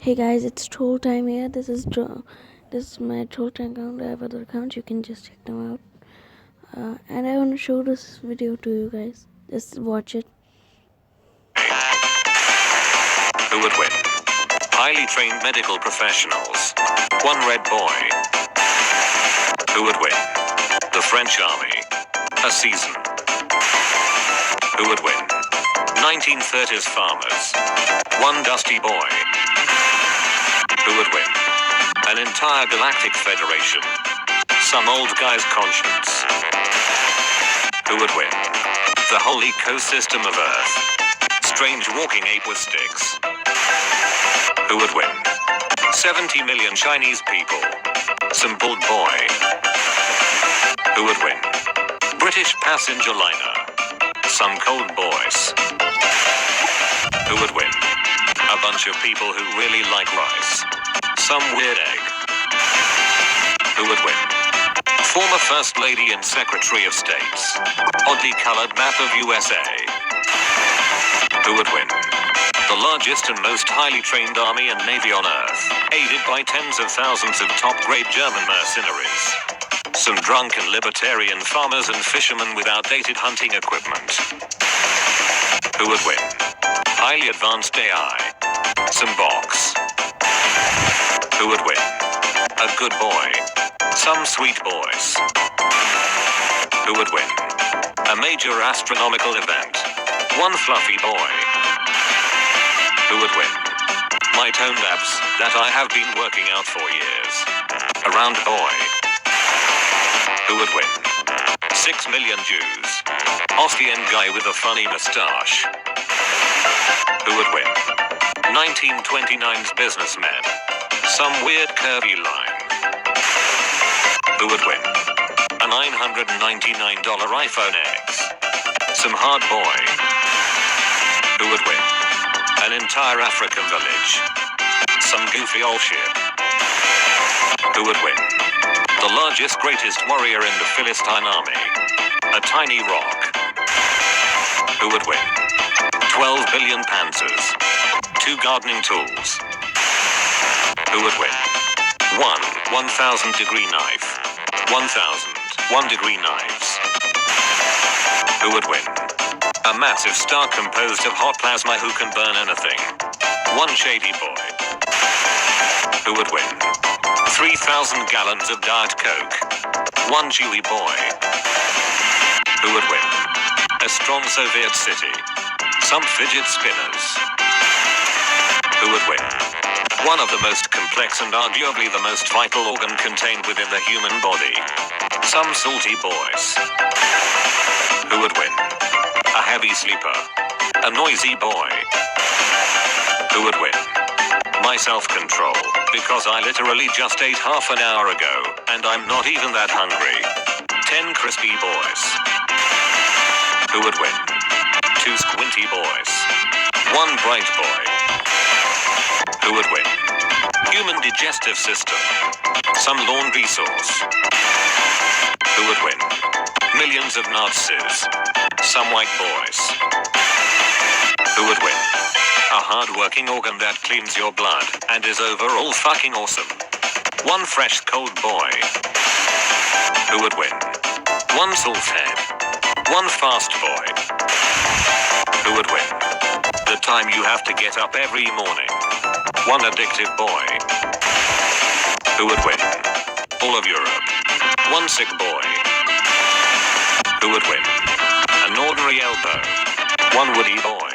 Hey guys, it's troll time here. This is my troll time account. I have other accounts. You can just check them out. And I want to show this video to you guys. Just watch it. Who would win? Highly trained medical professionals. One red boy. Who would win? The French army. A season. Who would win? 1930s farmers. One dusty boy. Who would win? An entire galactic federation. Some old guy's conscience. Who would win? The whole ecosystem of Earth. Strange walking ape with sticks. Who would win? 70 million Chinese people. Some bald boy. Who would win? British passenger liner. Some cold boys. Who would win? A bunch of people who really like rice. Some weird egg. Who would win? Former First Lady and Secretary of States. Oddly colored map of USA. Who would win? The largest and most highly trained army and navy on Earth, aided by tens of thousands of top-grade German mercenaries. Some drunken libertarian farmers and fishermen with outdated hunting equipment. Who would win? Highly advanced AI. Some box. Who would win? A good boy. Some sweet boys. Who would win? A major astronomical event. One fluffy boy. Who would win? My toned abs that I have been working out for years. A round boy. Who would win? 6 million Jews. Austrian guy with a funny mustache. Who would win? 1929's businessman. Some weird curvy line. Who would win? A $999 iPhone X. Some hard boy. Who would win? An entire African village. Some goofy old shit. Who would win? The largest, greatest warrior in the Philistine army. A tiny rock. Who would win? 12 billion panzers. 2 gardening tools. Who would win? 1,000-degree knife. 1,001-degree knives. Who would win? A massive star composed of hot plasma who can burn anything. One shady boy. Who would win? 3,000 gallons of Diet Coke. One Chewy boy. Who would win? A strong Soviet city. Some fidget spinners. Who would win? One of the most complex and arguably the most vital organ contained within the human body. Some salty boys. Who would win? A heavy sleeper. A noisy boy. Who would win? My self-control, because I literally just ate half an hour ago, and I'm not even that hungry. 10 crispy boys. Who would win? 2 squinty boys. 1 bright boy. Who would win? Human digestive system. Some laundry source. Who would win? Millions of Nazis. Some white boys. Who would win? A hard-working organ that cleans your blood and is overall fucking awesome. 1 fresh cold boy. Who would win? 1 salt head. 1 fast boy. Who would win? The time you have to get up every morning. 1 addictive boy. Who would win? All of Europe. 1 sick boy. Who would win? An ordinary elbow. 1 woody boy.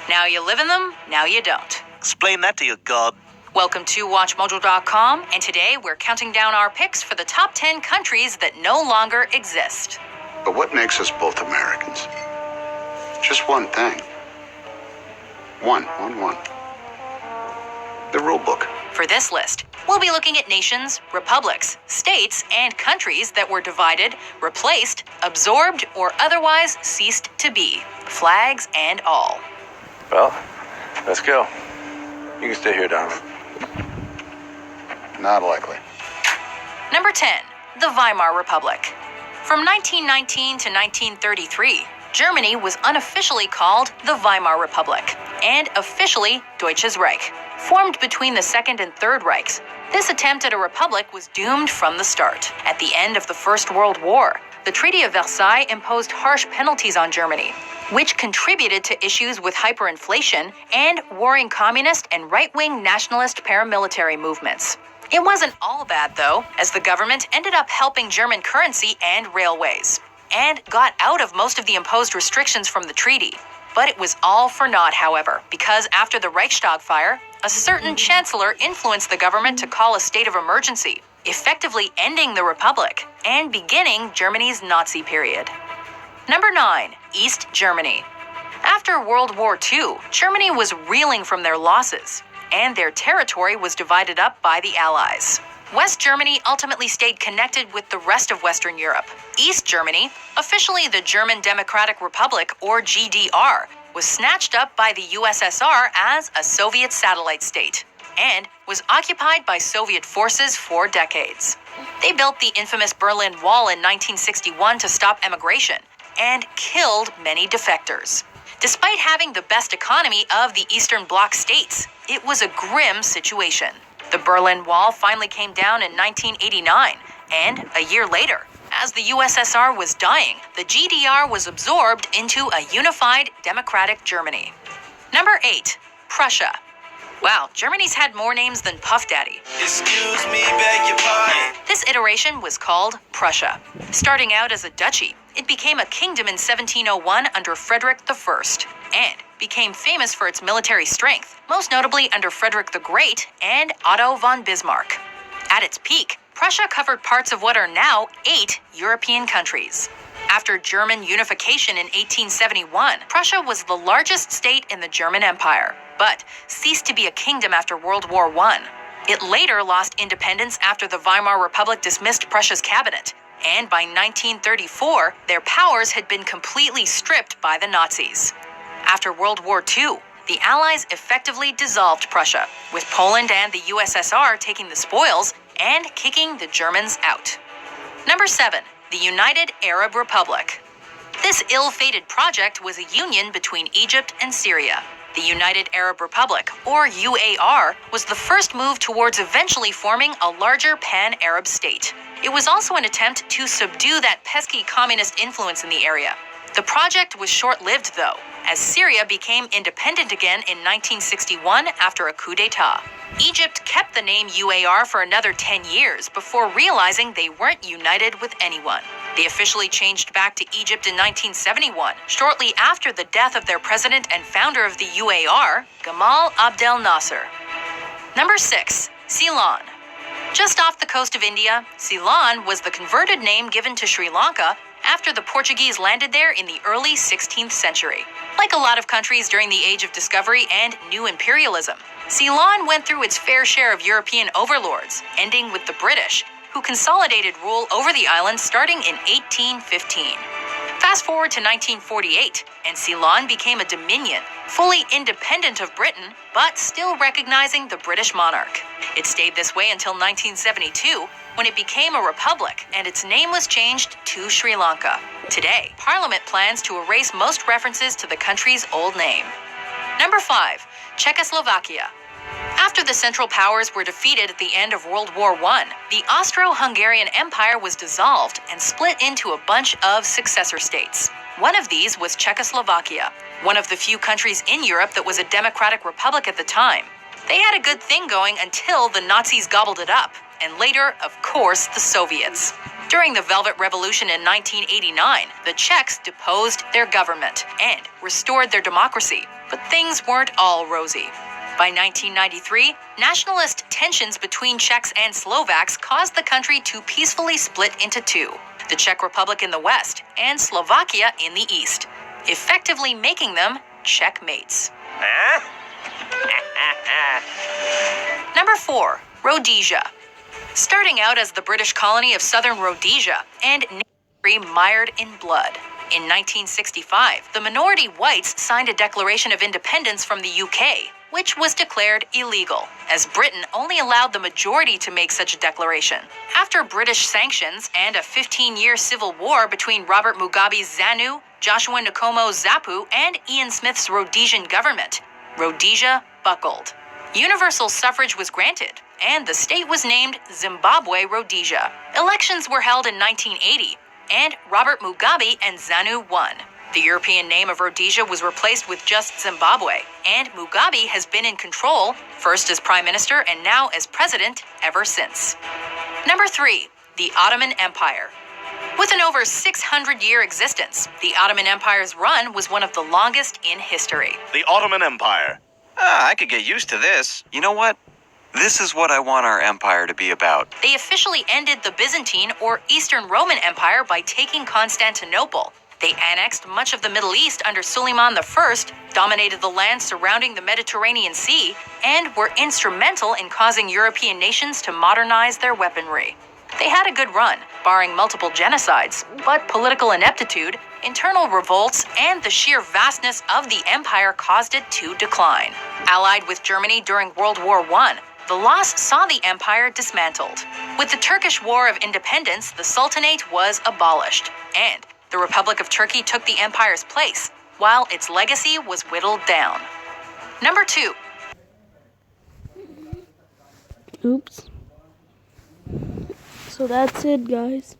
Now you live in them, now you don't. Explain that to your god. Welcome to WatchMojo.com, and today we're counting down our picks for the top 10 countries that no longer exist. But what makes us both Americans? Just one thing. One. The rule book. For this list, we'll be looking at nations, republics, states, and countries that were divided, replaced, absorbed, or otherwise ceased to be, flags and all. Well, let's go. You can stay here, Donovan. Not likely. Number 10, the Weimar Republic. From 1919 to 1933, Germany was unofficially called the Weimar Republic and officially Deutsches Reich. Formed between the Second and Third Reichs, this attempt at a republic was doomed from the start. At the end of the First World War, the Treaty of Versailles imposed harsh penalties on Germany, which contributed to issues with hyperinflation and warring communist and right-wing nationalist paramilitary movements. It wasn't all bad, though, as the government ended up helping German currency and railways, and got out of most of the imposed restrictions from the treaty. But it was all for naught, however, because after the Reichstag fire, a certain chancellor influenced the government to call a state of emergency, effectively ending the Republic and beginning Germany's Nazi period. Number 9, East Germany. After World War II, Germany was reeling from their losses, and their territory was divided up by the Allies. West Germany ultimately stayed connected with the rest of Western Europe. East Germany, officially the German Democratic Republic or GDR, was snatched up by the USSR as a Soviet satellite state and was occupied by Soviet forces for decades. They built the infamous Berlin Wall in 1961 to stop emigration and killed many defectors. Despite having the best economy of the Eastern Bloc states, it was a grim situation. The Berlin Wall finally came down in 1989, and a year later, as the USSR was dying, the GDR was absorbed into a unified democratic Germany. Number 8, Prussia. Wow, Germany's had more names than Puff Daddy. Excuse me, beg your pardon. This iteration was called Prussia. Starting out as a duchy, it became a kingdom in 1701 under Frederick I, and became famous for its military strength, most notably under Frederick the Great and Otto von Bismarck. At its peak, Prussia covered parts of what are now 8 European countries. After German unification in 1871, Prussia was the largest state in the German Empire, but ceased to be a kingdom after World War I. It later lost independence after the Weimar Republic dismissed Prussia's cabinet, and by 1934, their powers had been completely stripped by the Nazis. After World War II, the Allies effectively dissolved Prussia, with Poland and the USSR taking the spoils and kicking the Germans out. Number 7, the United Arab Republic. This ill-fated project was a union between Egypt and Syria. The United Arab Republic, or UAR, was the first move towards eventually forming a larger pan-Arab state. It was also an attempt to subdue that pesky communist influence in the area. The project was short-lived, though, as Syria became independent again in 1961 after a coup d'etat. Egypt kept the name UAR for another 10 years before realizing they weren't united with anyone. They officially changed back to Egypt in 1971, shortly after the death of their president and founder of the UAR, Gamal Abdel Nasser. Number 6, Ceylon. Just off the coast of India, Ceylon was the converted name given to Sri Lanka after the Portuguese landed there in the early 16th century. Like a lot of countries during the Age of Discovery and New Imperialism, Ceylon went through its fair share of European overlords, ending with the British, who consolidated rule over the island starting in 1815. Fast forward to 1948, and Ceylon became a dominion, fully independent of Britain, but still recognizing the British monarch. It stayed this way until 1972, when it became a republic and its name was changed to Sri Lanka. Today, Parliament plans to erase most references to the country's old name. Number 5, Czechoslovakia. After the Central Powers were defeated at the end of World War I, the Austro-Hungarian Empire was dissolved and split into a bunch of successor states. One of these was Czechoslovakia, one of the few countries in Europe that was a democratic republic at the time. They had a good thing going until the Nazis gobbled it up, and later, of course, the Soviets. During the Velvet Revolution in 1989, the Czechs deposed their government and restored their democracy, but things weren't all rosy. By 1993, nationalist tensions between Czechs and Slovaks caused the country to peacefully split into two, the Czech Republic in the west and Slovakia in the east, effectively making them checkmates. Number Number 4. Rhodesia. Starting out as the British colony of southern Rhodesia and mired in blood. In 1965, the minority whites signed a Declaration of Independence from the UK, which was declared illegal, as Britain only allowed the majority to make such a declaration. After British sanctions and a 15-year civil war between Robert Mugabe's ZANU, Joshua Nkomo's ZAPU, and Ian Smith's Rhodesian government, Rhodesia buckled. Universal suffrage was granted, and the state was named Zimbabwe Rhodesia. Elections were held in 1980, and Robert Mugabe and ZANU won. The European name of Rhodesia was replaced with just Zimbabwe, and Mugabe has been in control, first as Prime Minister and now as President, ever since. Number 3. The Ottoman Empire. With an over 600-year existence, the Ottoman Empire's run was one of the longest in history. The Ottoman Empire. I could get used to this. You know what? This is what I want our empire to be about. They officially ended the Byzantine or Eastern Roman Empire by taking Constantinople. They annexed much of the Middle East under Suleiman I, dominated the land surrounding the Mediterranean Sea, and were instrumental in causing European nations to modernize their weaponry. They had a good run, barring multiple genocides, but political ineptitude, internal revolts, and the sheer vastness of the empire caused it to decline. Allied with Germany during World War I, the loss saw the empire dismantled. With the Turkish War of Independence, the Sultanate was abolished, and the Republic of Turkey took the empire's place, while its legacy was whittled down. Number 2. Oops. So that's it, guys.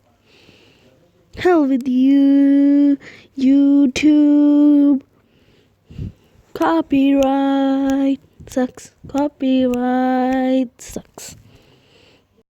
Hell with you, YouTube. Copyright sucks. Copyright sucks.